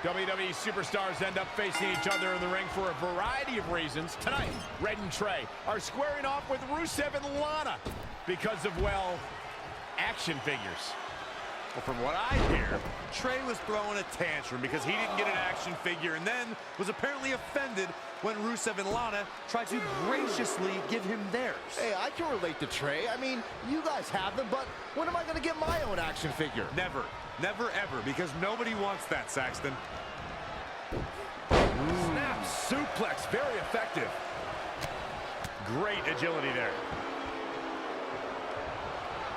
WWE superstars end up facing each other in the ring for a variety of reasons. Tonight, Red and Trey are squaring off with Rusev and Lana because of, well, action figures. Well, from what I hear, Trey was throwing a tantrum because he didn't get an action figure and then was apparently offended when Rusev and Lana tried to graciously give him theirs. Hey, I can relate to Trey. I mean, you guys have them, but when am I going to get my own action figure? Never. Never, ever, because nobody wants that, Saxton. Snap suplex, very effective. Great agility there.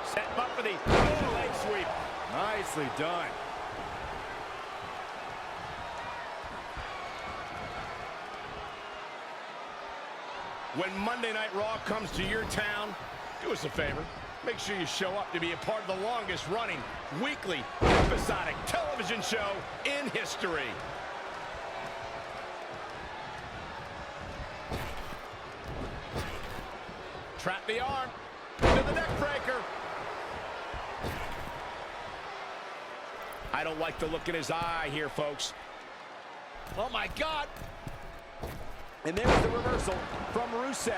Set him up for the leg sweep. Nicely done. When Monday Night Raw comes to your town, do us a favor. Make sure you show up to be a part of the longest running weekly episodic television show in history. Trap the arm into the neck breaker. I don't like the look in his eye here, folks. Oh my God. And there's the reversal from Rusev.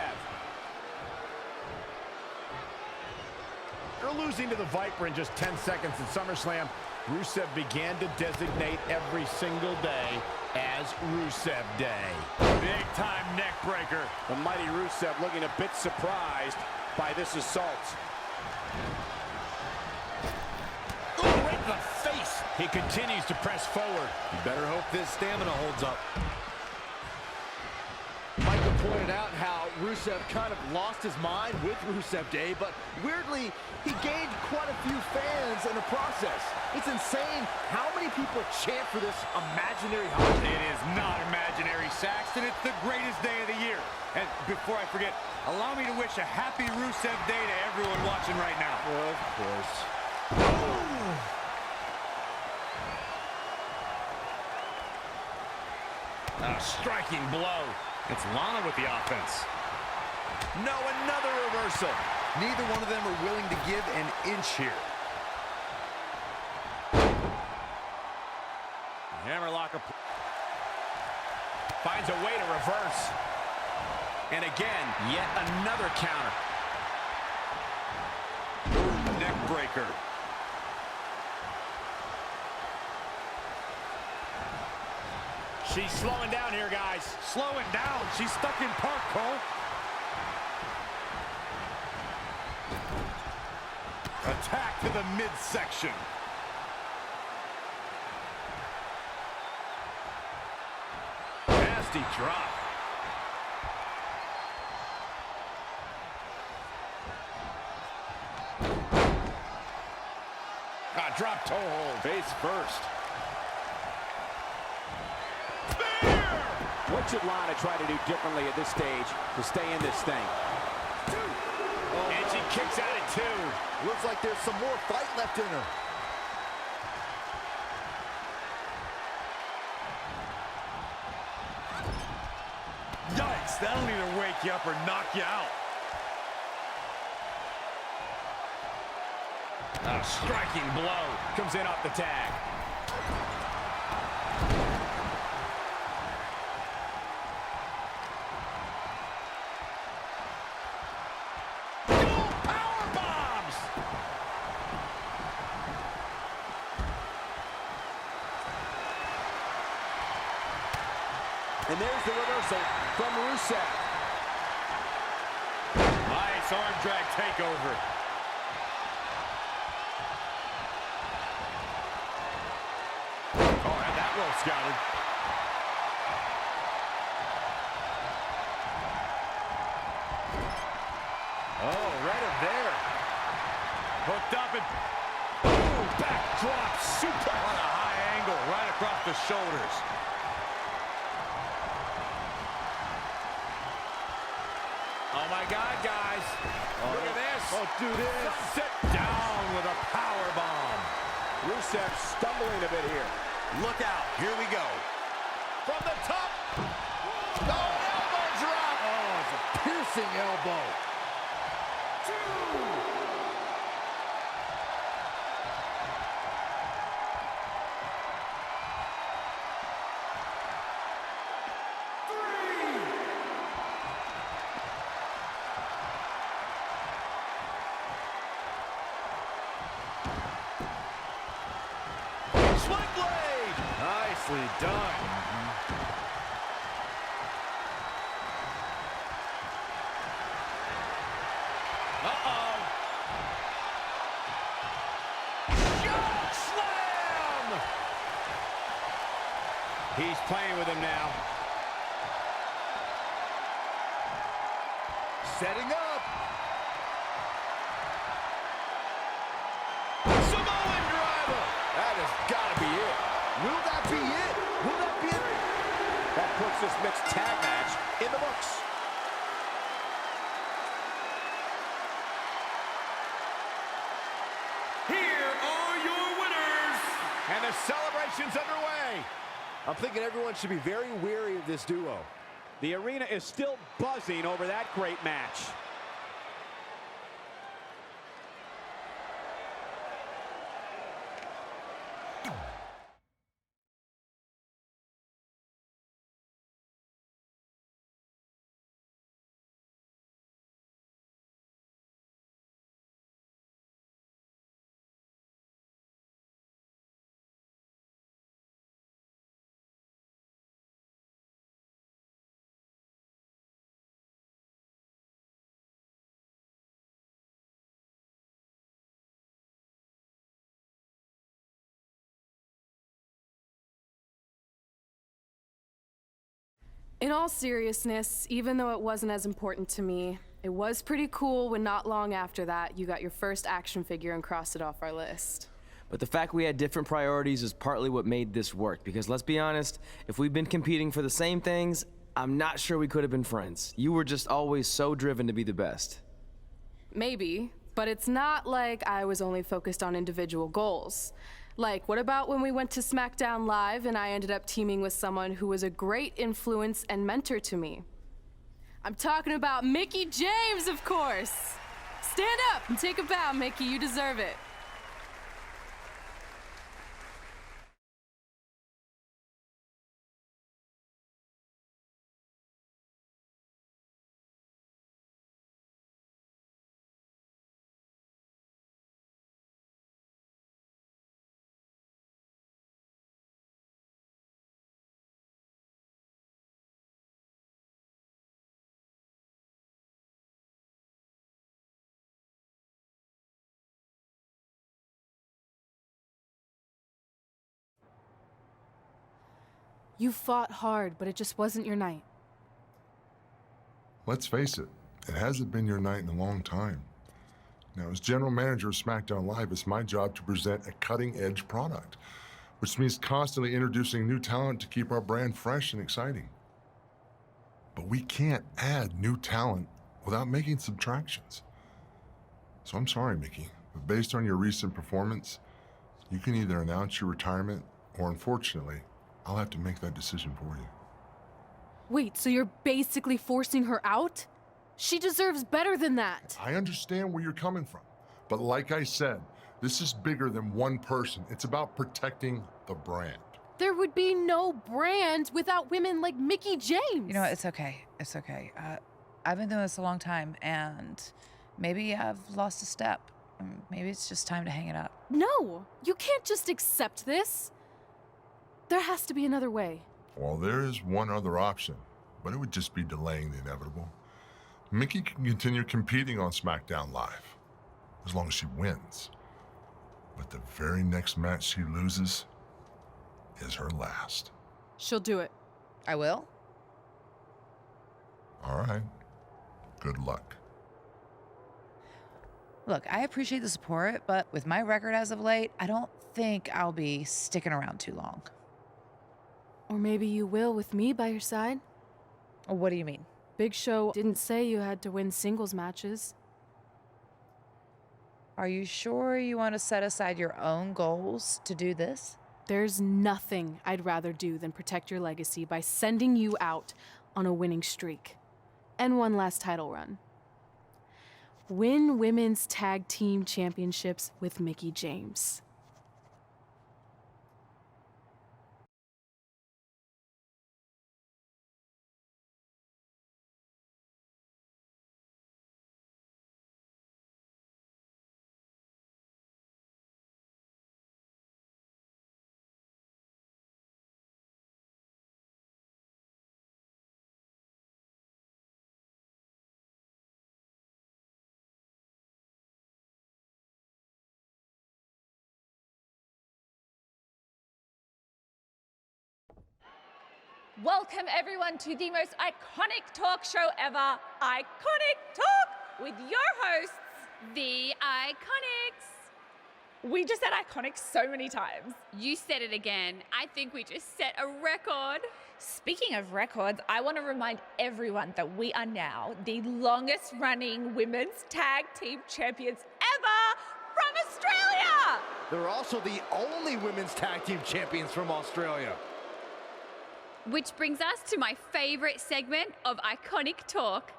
They're losing to the Viper in just 10 seconds at SummerSlam. Rusev began to designate every single day as Rusev Day. Big time neck breaker. The mighty Rusev looking a bit surprised by this assault. Ooh, right in the face. He continues to press forward. You better hope this stamina holds up. Michael pointed out how Rusev kind of lost his mind with Rusev Day, but weirdly, he gained quite a few fans in the process. It's insane how many people chant for this imaginary holiday. It is not imaginary, Saxton. It's the greatest day of the year. And before I forget, allow me to wish a happy Rusev Day to everyone watching right now. Of course. A striking blow. It's Lana with the offense. No, another reversal. Neither one of them are willing to give an inch here. Hammerlock finds a way to reverse. And again, yet another counter. Neck breaker. She's slowing down here, guys. Slowing down. She's stuck in park, Cole. Attack to the midsection. Nasty drop. Drop toe hold. Face first. What should Lana try to do differently at this stage to stay in this thing? And she kicks out at 2. Looks like there's some more fight left in her. Yikes, that'll either wake you up or knock you out. A striking blow comes in off the tag. Power bombs! And there's the reversal from Rusev. Nice arm drag takeover. Oh, had that well scouted. Oh, right up there. Hooked up and Boom! Backdrop super. on a high angle right across the shoulders. Oh my God, guys. Look at this. Oh, do this. Sit down with a power bomb. Rusev stumbling a bit here. Look out. Here we go. From the top. Oh, elbow drop. Oh, it's a Piercing elbow. 2. Nicely done. Uh-oh. Choke slam! He's playing with him now. Setting up. Samoan driver. That has got to be it. Will that be it? Will that be it? That puts this mixed tag match in the books. Here are your winners. And the celebration's underway. I'm thinking everyone should be very wary of this duo. The arena is still buzzing over that great match. In all seriousness, even though it wasn't as important to me, it was pretty cool when not long after that, you got your first action figure and crossed it off our list. But the fact we had different priorities is partly what made this work, because let's be honest, if we'd been competing for the same things, I'm not sure we could have been friends. You were just always so driven to be the best. Maybe, but it's not like I was only focused on individual goals. Like, what about when we went to SmackDown Live and I ended up teaming with someone who was a great influence and mentor to me? I'm talking about Mickie James, of course! Stand up and take a bow, Mickie, you deserve it. You fought hard, but it just wasn't your night. Let's face it, it hasn't been your night in a long time. Now, as general manager of SmackDown Live, it's my job to present a cutting-edge product, which means constantly introducing new talent to keep our brand fresh and exciting. But we can't add new talent without making subtractions. So I'm sorry, Mickie, but based on your recent performance, you can either announce your retirement or, unfortunately, I'll have to make that decision for you. Wait, so you're basically forcing her out? She deserves better than that. I understand where you're coming from, but like I said, this is bigger than one person. It's about protecting the brand. There would be no brand without women like Mickie James. You know what? It's okay. It's okay. I've been doing this a long time, and maybe I've lost a step. Maybe it's just time to hang it up. No, you can't just accept this. There has to be another way. Well, there is one other option, but it would just be delaying the inevitable. Mickie can continue competing on SmackDown Live, as long as she wins. But the very next match she loses is her last. She'll do it. I will? All right. Good luck. Look, I appreciate the support, but with my record as of late, I don't think I'll be sticking around too long. Or maybe you will with me by your side. What do you mean? Big Show didn't say you had to win singles matches. Are you sure you want to set aside your own goals to do this? There's nothing I'd rather do than protect your legacy by sending you out on a winning streak. and one last title run. Win women's tag team championships with Mickie James. Welcome everyone to the most iconic talk show ever, Iconic Talk, with your hosts, The Iconics. we just said iconic so many times. You said it again. I think we just set a record. Speaking of records, I want to remind everyone that we are now the longest running women's tag team champions ever from Australia. They're also the only women's tag team champions from Australia. Which brings us to my favorite segment of Iconic Talk.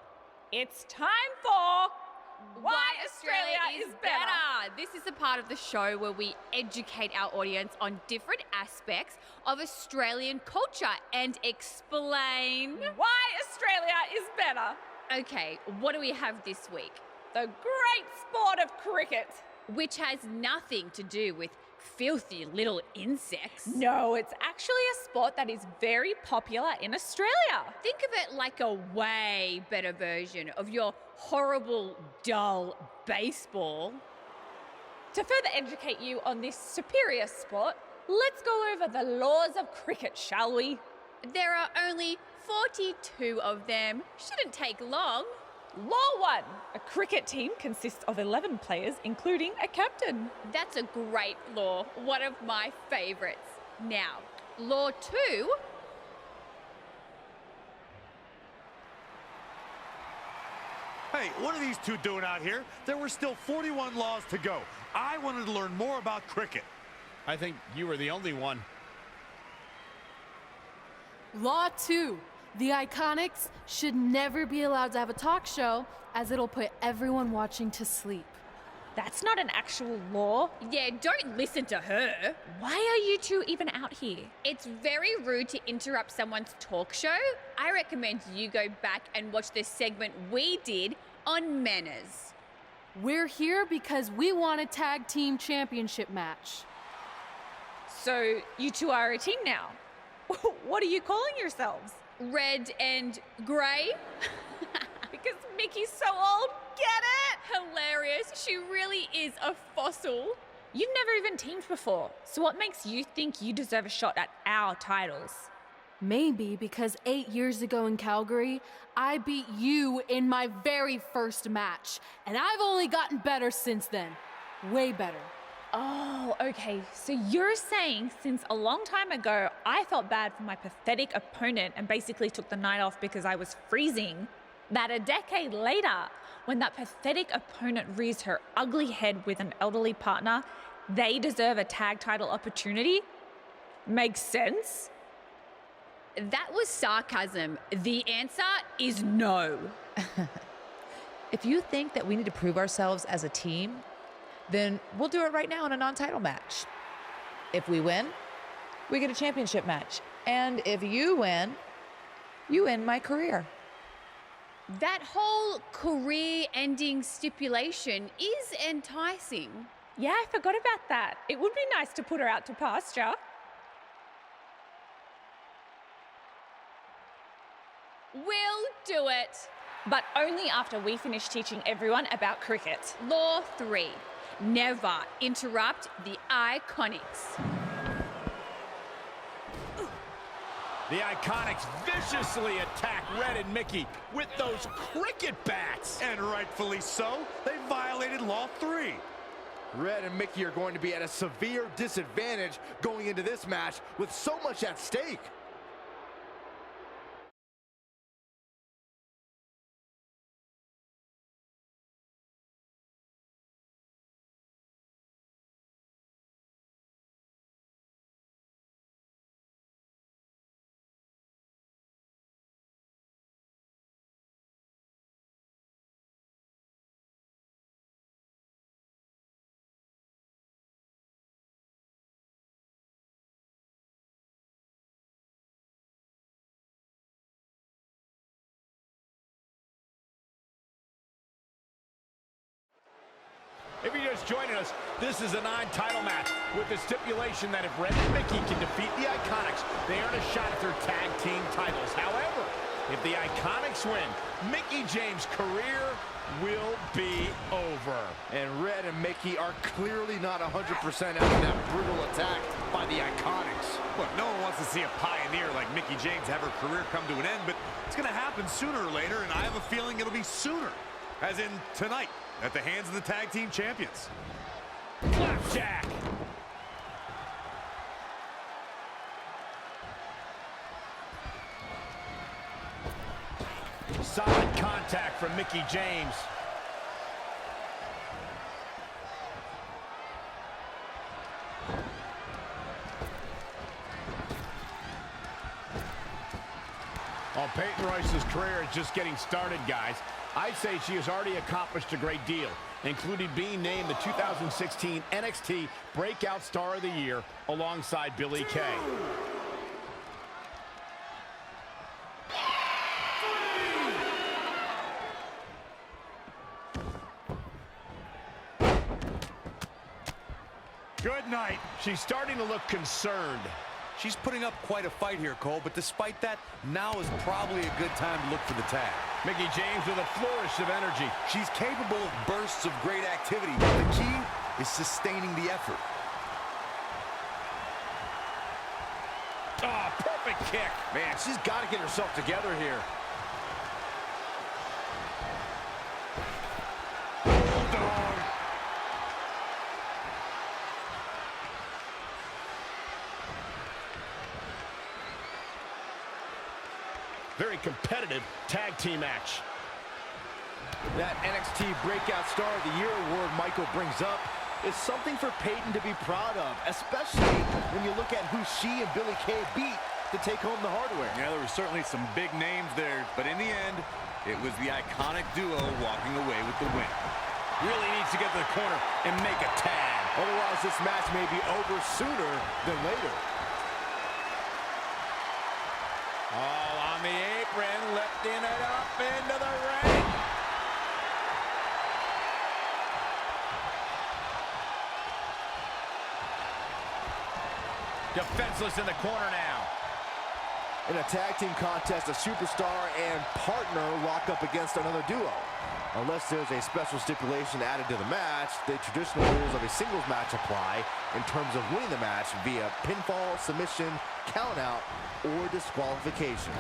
It's time for Why Australia is Better. This is the part of the show where we educate our audience on different aspects of Australian culture and explain. Why Australia is better. Okay, what do we have this week? The great sport of cricket. Which has nothing to do with filthy little insects. No, it's actually a sport that is very popular in Australia. Think of it like a way better version of your horrible, dull baseball. To further educate you on this superior sport, let's go over the laws of cricket, shall we? There are only 42 of them. Shouldn't take long. Law 1. A cricket team consists of 11 players, including a captain. That's a great law, one of my favorites. Now, law 2. Hey, what are these two doing out here? There were still 41 laws to go. I wanted to learn more about cricket. I think you were the only one. Law 2. The Iconics should never be allowed to have a talk show, as it'll put everyone watching to sleep. That's not an actual law. Yeah, don't listen to her. Why are you two even out here? It's very rude to interrupt someone's talk show. I recommend you go back and watch this segment we did on manners. We're here because we want a tag team championship match. So you two are a team now. What are you calling yourselves? Red and grey? Because Mickey's so old, get it? Hilarious. She really is a fossil. You've never even teamed before, so what makes you think you deserve a shot at our titles? Maybe because 8 years ago in Calgary, I beat you in my very first match, and I've only gotten better since then. Way better. Oh, okay. So you're saying since a long time ago, I felt bad for my pathetic opponent and basically took the night off because I was freezing, that a decade later, when that pathetic opponent rears her ugly head with an elderly partner, they deserve a tag title opportunity? Makes sense? That was sarcasm. The answer is no. If you think that we need to prove ourselves as a team, then we'll do it right now in a non-title match. If we win, we get a championship match. And if you win, you end my career. That whole career-ending stipulation is enticing. Yeah, I forgot about that. It would be nice to put her out to pasture. We'll do it. But only after we finish teaching everyone about cricket. Law 3. Never interrupt the Iconics. The Iconics viciously attack Red and Mickie with those cricket bats. And rightfully so, they violated Law 3. Red and Mickie are going to be at a severe disadvantage going into this match with so much at stake. If you're just joining us, this is a 9-title match with the stipulation that if Red and Mickey can defeat the Iconics, they earn a shot at their tag team titles. However, if the Iconics win, Mickie James' career will be over. And Red and Mickey are clearly not 100% after that brutal attack by the Iconics. Look, no one wants to see a pioneer like Mickie James have her career come to an end, but it's going to happen sooner or later, and I have a feeling it'll be sooner, as in tonight, at the hands of the tag team champions. Flapjack! Solid contact from Mickie James. Well, Peyton Royce's career is just getting started, guys. I'd say she has already accomplished a great deal, including being named the 2016 NXT Breakout Star of the Year alongside Billie Kay. Good night. She's starting to look concerned. She's putting up quite a fight here, Cole, but despite that, now is probably a good time to look for the tag. Mickie James with a flourish of energy. She's capable of bursts of great activity, but the key is sustaining the effort. Oh, perfect kick. Man, she's got to get herself together here. Bulldog. Very competitive tag team match. That NXT Breakout Star of the Year award Michael brings up is something for Peyton to be proud of, especially when you look at who she and Billie Kay beat to take home the hardware. Yeah, there were certainly some big names there, but in the end, it was the iconic duo walking away with the win. Really needs to get to the corner and make a tag. Otherwise, this match may be over sooner than later. All on the apron, lifting it up into the ring. Defenseless in the corner now. In a tag team contest, a superstar and partner lock up against another duo. Unless there's a special stipulation added to the match, the traditional rules of a singles match apply in terms of winning the match via pinfall, submission, count out, or disqualification.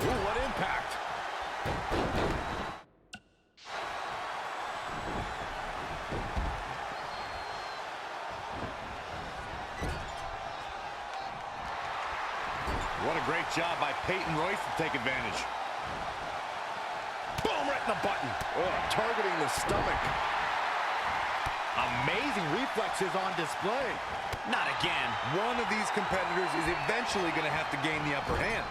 Ooh, what impact. What a great job by Peyton Royce to take advantage. Boom, right in the button. Oh, targeting the stomach. Amazing reflexes on display. Not again. One of these competitors is eventually going to have to gain the upper hand.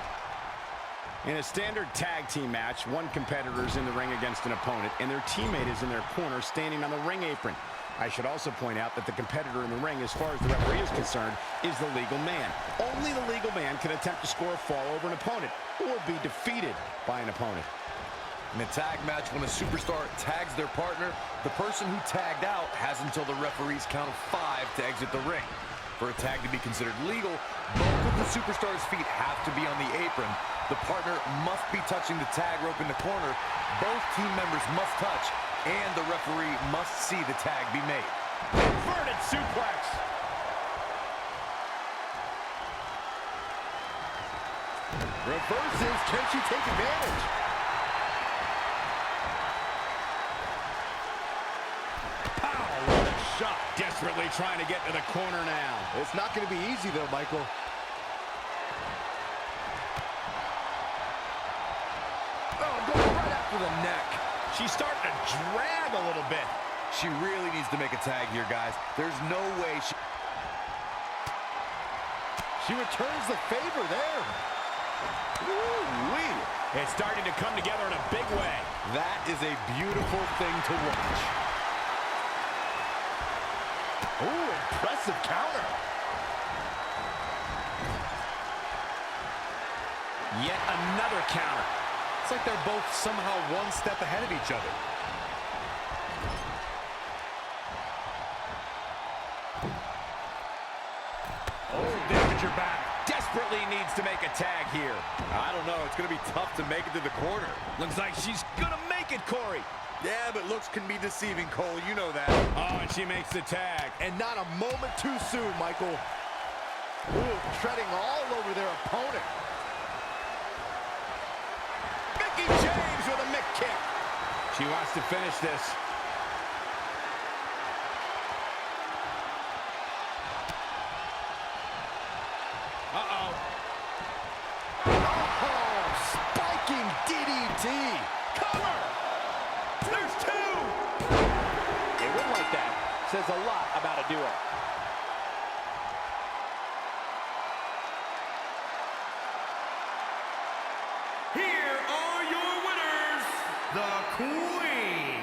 In a standard tag team match, one competitor is in the ring against an opponent, and their teammate is in their corner standing on the ring apron. I should also point out that the competitor in the ring, as far as the referee is concerned, is the legal man. Only the legal man can attempt to score a fall over an opponent or be defeated by an opponent. In a tag match, when a superstar tags their partner, the person who tagged out has until the referee's count of 5 to exit the ring. For a tag to be considered legal, both of the superstar's feet have to be on the apron. The partner must be touching the tag rope in the corner. Both team members must touch, and the referee must see the tag be made. Inverted suplex. Reverses. Can she take advantage? Pow, what a shot. Desperately trying to get to the corner now. It's not going to be easy, though, Michael. Oh, going right after the neck. She's starting to drag a little bit. She really needs to make a tag here, guys. There's no way She returns the favor there. Woo-wee. It's starting to come together in a big way. That is a beautiful thing to watch. Ooh, impressive counter. Yet another counter. It's like they're both somehow one step ahead of each other. Oh, damage your back. Desperately needs to make a tag here. I don't know. It's going to be tough to make it to the corner. Looks like she's going to make it, Corey. Yeah, but looks can be deceiving, Cole. You know that. Oh, and she makes the tag. And not a moment too soon, Michael. Ooh, treading all over their opponent. Mickey James with a Mick kick. She wants to finish this. Uh-oh. Oh, spiking DDT. Cover! There's two! A win like that says a lot about a duo. Here are your winners, the Queen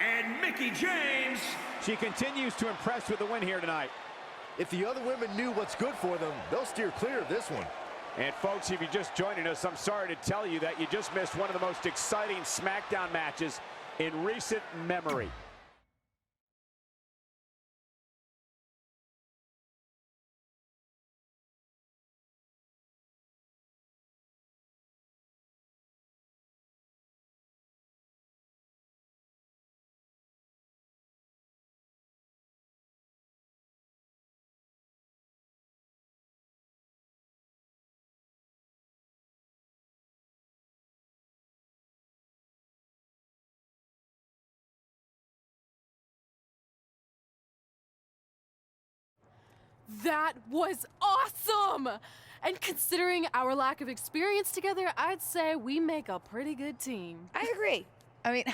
and Mickey James. She continues to impress with the win here tonight. If the other women knew what's good for them, they'll steer clear of this one. And folks, if you're just joining us, I'm sorry to tell you that you just missed one of the most exciting SmackDown matches in recent memory. That was awesome! And considering our lack of experience together, I'd say we make a pretty good team. I agree. I mean,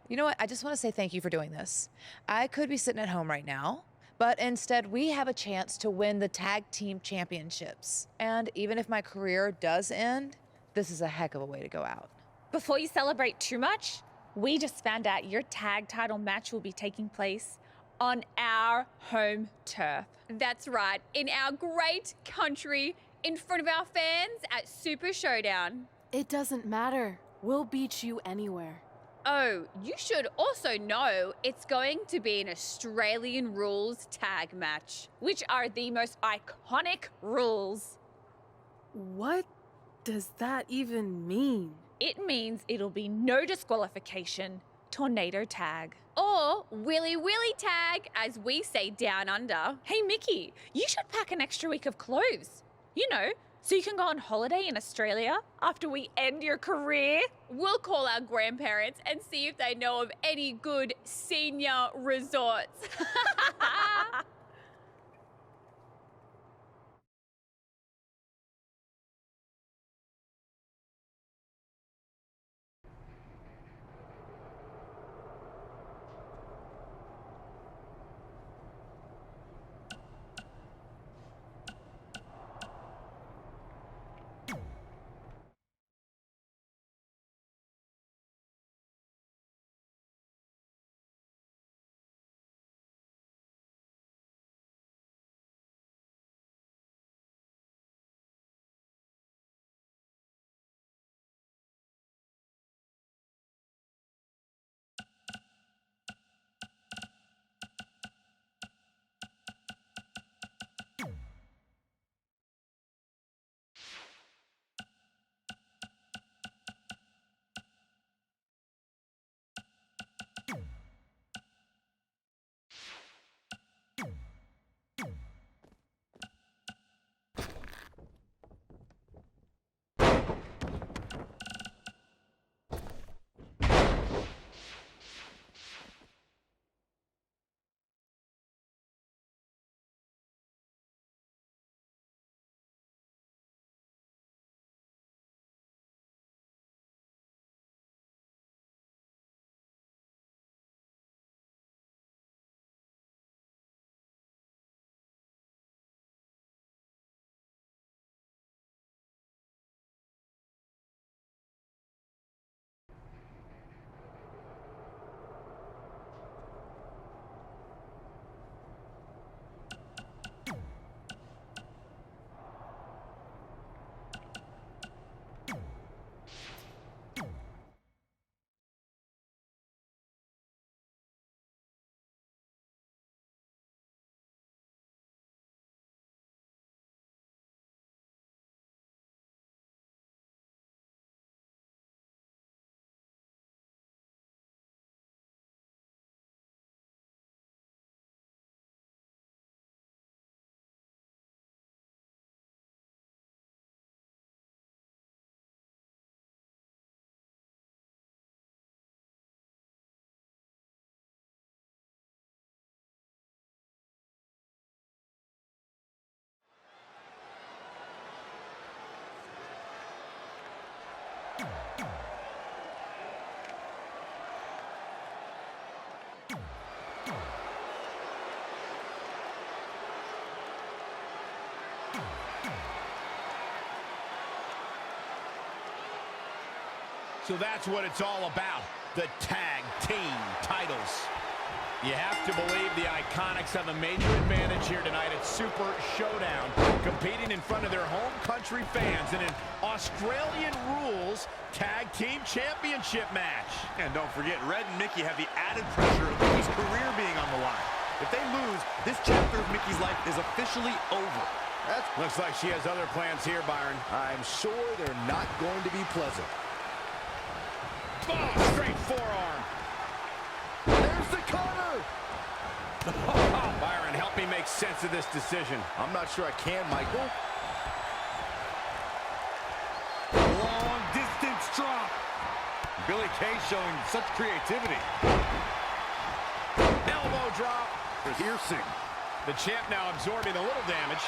you know what? I just want to say thank you for doing this. I could be sitting at home right now, but instead we have a chance to win the tag team championships. And even if my career does end, this is a heck of a way to go out. Before you celebrate too much, we just found out your tag title match will be taking place on our home turf. That's right, in our great country, in front of our fans at Super Showdown. It doesn't matter. We'll beat you anywhere. Oh, you should also know it's going to be an Australian rules tag match. Which are the most iconic rules. What does that even mean? It means it'll be no disqualification, tornado tag. Or Willy Willy tag, as we say down under. Hey Mickey, you should pack an extra week of clothes. You know, so you can go on holiday in Australia after we end your career. We'll call our grandparents and see if they know of any good senior resorts. So that's what it's all about, the tag team titles. You have to believe the Iconics have a major advantage here tonight at Super Showdown, competing in front of their home country fans in an Australian Rules Tag Team Championship match. And don't forget, Red and Mickey have the added pressure of Mickey's career being on the line. If they lose, this chapter of Mickey's life is officially over. Looks like she has other plans here, Byron. I'm sure they're not going to be pleasant. Oh, straight forearm. There's the cutter! Byron, help me make sense of this decision. I'm not sure I can, Michael. Long distance drop. Billy Kay showing such creativity. Elbow drop. Piercing. The champ now absorbing a little damage.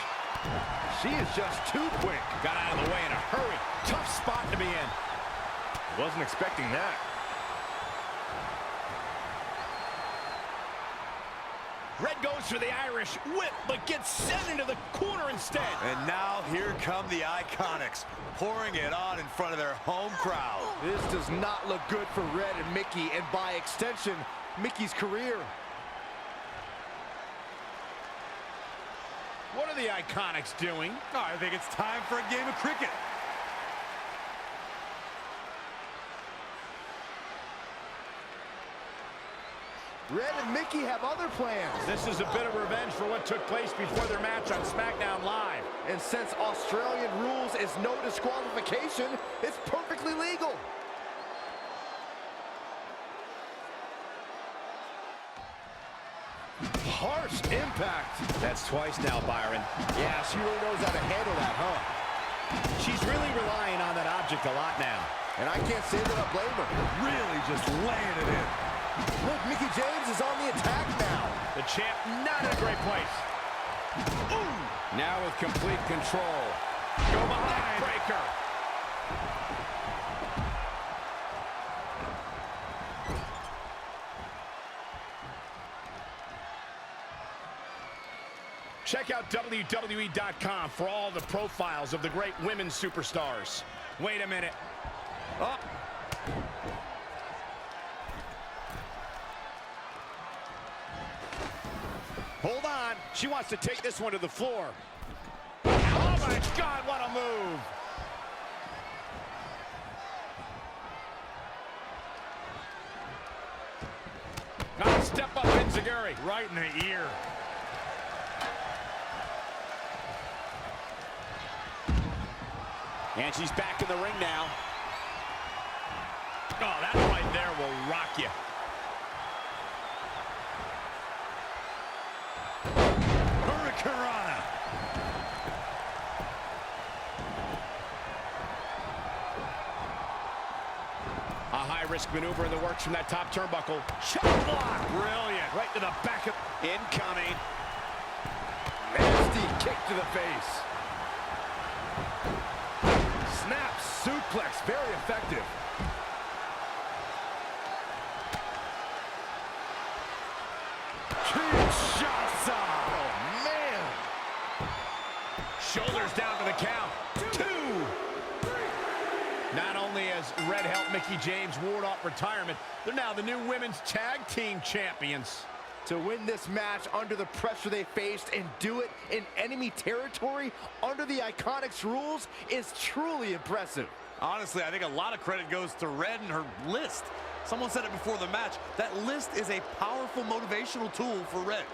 She is just too quick. Got out of the way in a hurry. Tough spot to be in. Wasn't expecting that. Red goes for the Irish whip, but gets sent into the corner instead. And now here come the Iconics, pouring it on in front of their home crowd. This does not look good for Red and Mickey, and by extension, Mickey's career. What are the Iconics doing? Oh, I think it's time for a game of cricket. Red and Mickey have other plans. This is a bit of revenge for what took place before their match on SmackDown Live. And since Australian rules is no disqualification, it's perfectly legal. Harsh impact. That's twice now, Byron. Yeah, she really knows how to handle that, huh? She's really relying on that object a lot now. And I can't say that I blame her. Really just laying it in. Look, Mickey James is on the attack now. The champ not in a great place. Ooh! Now with complete control. Go behind. Breaker. Check out WWE.com for all the profiles of the great women's superstars. Wait a minute. Oh. Hold on. She wants to take this one to the floor. Oh, my God, what a move. Now step up Enziguri. Right in the ear. And she's back in the ring now. Oh, that right there will rock you. Hurricanrana. A high-risk maneuver in the works from that top turnbuckle. Chop block. Brilliant. Right to the back of... Incoming. Nasty kick to the face. Snap suplex, very effective. Kinshasa. Oh, man. Shoulders down to the count. 2. Not only has Red helped Mickey James ward off retirement, they're now the new women's tag team champions. To win this match under the pressure they faced and do it in enemy territory under the Iconics rules is truly impressive. Honestly, I think a lot of credit goes to Red and her list. Someone said it before the match. That list is a powerful motivational tool for Red.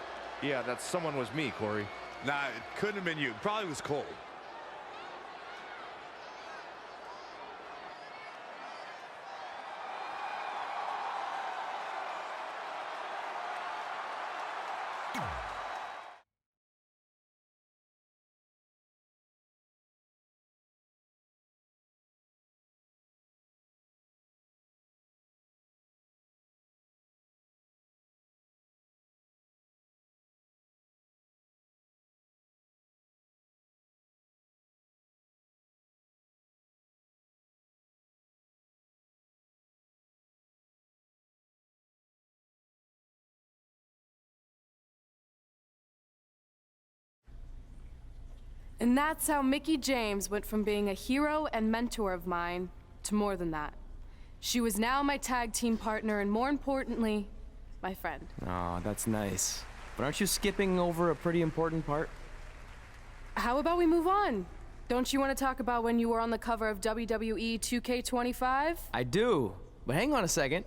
Yeah, that someone was me, Corey. Nah, it couldn't have been you. It probably was Cole. And that's how Mickie James went from being a hero and mentor of mine to more than that. She was now my tag team partner and, more importantly, my friend. Aw, that's nice. But aren't you skipping over a pretty important part? How about we move on? Don't you want to talk about when you were on the cover of WWE 2K25? I do, but hang on a second.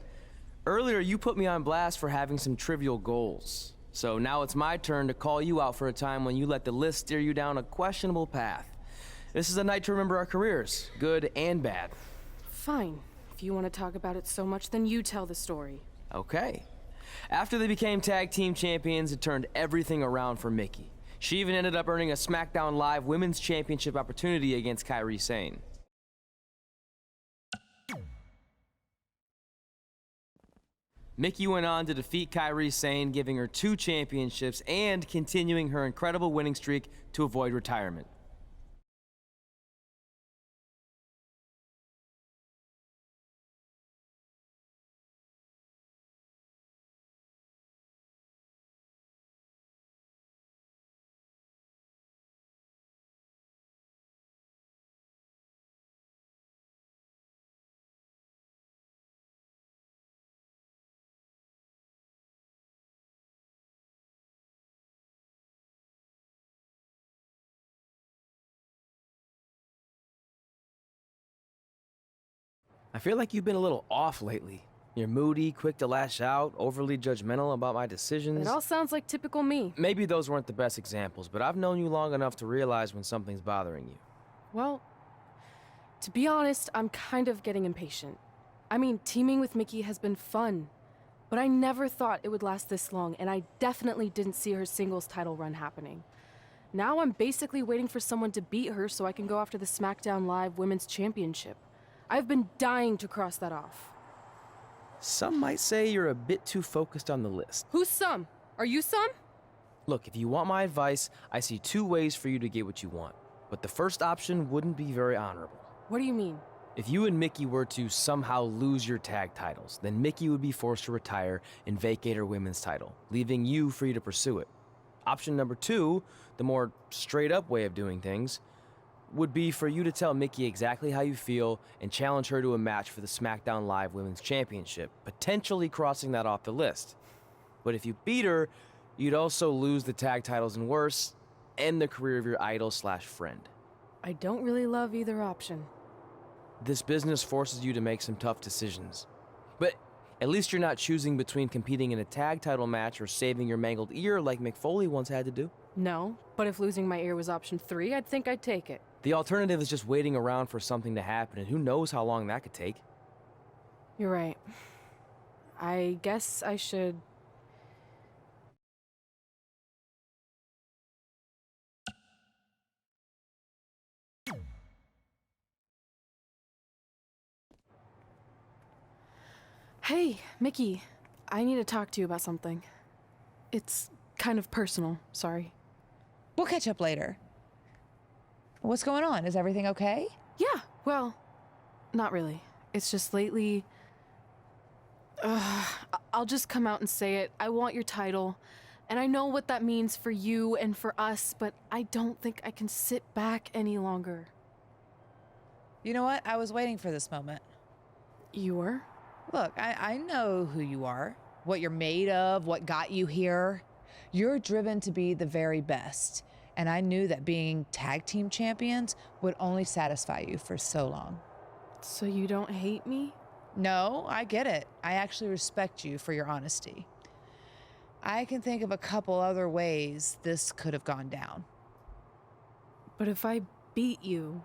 Earlier, you put me on blast for having some trivial goals. So now it's my turn to call you out for a time when you let the list steer you down a questionable path. This is a night to remember our careers, good and bad. Fine. If you want to talk about it so much, then you tell the story. Okay. After they became tag team champions, it turned everything around for Mickie. She even ended up earning a SmackDown Live Women's Championship opportunity against Kairi Sane. Mickie went on to defeat Kairi Sane, giving her 2 championships and continuing her incredible winning streak to avoid retirement. I feel like you've been a little off lately. You're moody, quick to lash out, overly judgmental about my decisions. It all sounds like typical me. Maybe those weren't the best examples, but I've known you long enough to realize when something's bothering you. Well, to be honest, I'm kind of getting impatient. I mean, teaming with Mickie has been fun, but I never thought it would last this long, and I definitely didn't see her singles title run happening. Now I'm basically waiting for someone to beat her so I can go after the SmackDown Live Women's Championship. I've been dying to cross that off. Some might say you're a bit too focused on the list. Who's some? Are you some? Look, if you want my advice, I see 2 ways for you to get what you want. But the first option wouldn't be very honorable. What do you mean? If you and Mickie were to somehow lose your tag titles, then Mickie would be forced to retire and vacate her women's title, leaving you free to pursue it. Option number 2, the more straight-up way of doing things, would be for you to tell Mickie exactly how you feel and challenge her to a match for the SmackDown Live Women's Championship, potentially crossing that off the list. But if you beat her, you'd also lose the tag titles and worse, end the career of your idol/friend. I don't really love either option. This business forces you to make some tough decisions. But at least you're not choosing between competing in a tag title match or saving your mangled ear like Mick Foley once had to do. No, but if losing my ear was option 3, I'd think I'd take it. The alternative is just waiting around for something to happen, and who knows how long that could take. You're right. I guess I should... Hey, Mickie. I need to talk to you about something. It's kind of personal, sorry. We'll catch up later. What's going on? Is everything okay? Yeah, well, not really. It's just lately... I'll just come out and say it. I want your title. And I know what that means for you and for us, but I don't think I can sit back any longer. You know what? I was waiting for this moment. You were? Look, I know who you are, what you're made of, what got you here. You're driven to be the very best. And I knew that being tag team champions would only satisfy you for so long. So you don't hate me? No, I get it. I actually respect you for your honesty. I can think of a couple other ways this could have gone down. But if I beat you,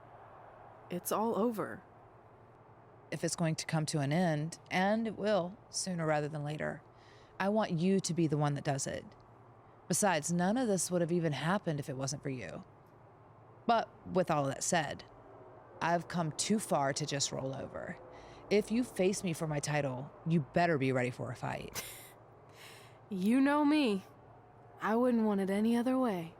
it's all over. If it's going to come to an end, and it will, sooner rather than later, I want you to be the one that does it. Besides, none of this would have even happened if it wasn't for you. But with all that said, I've come too far to just roll over. If you face me for my title, you better be ready for a fight. You know me. I wouldn't want it any other way.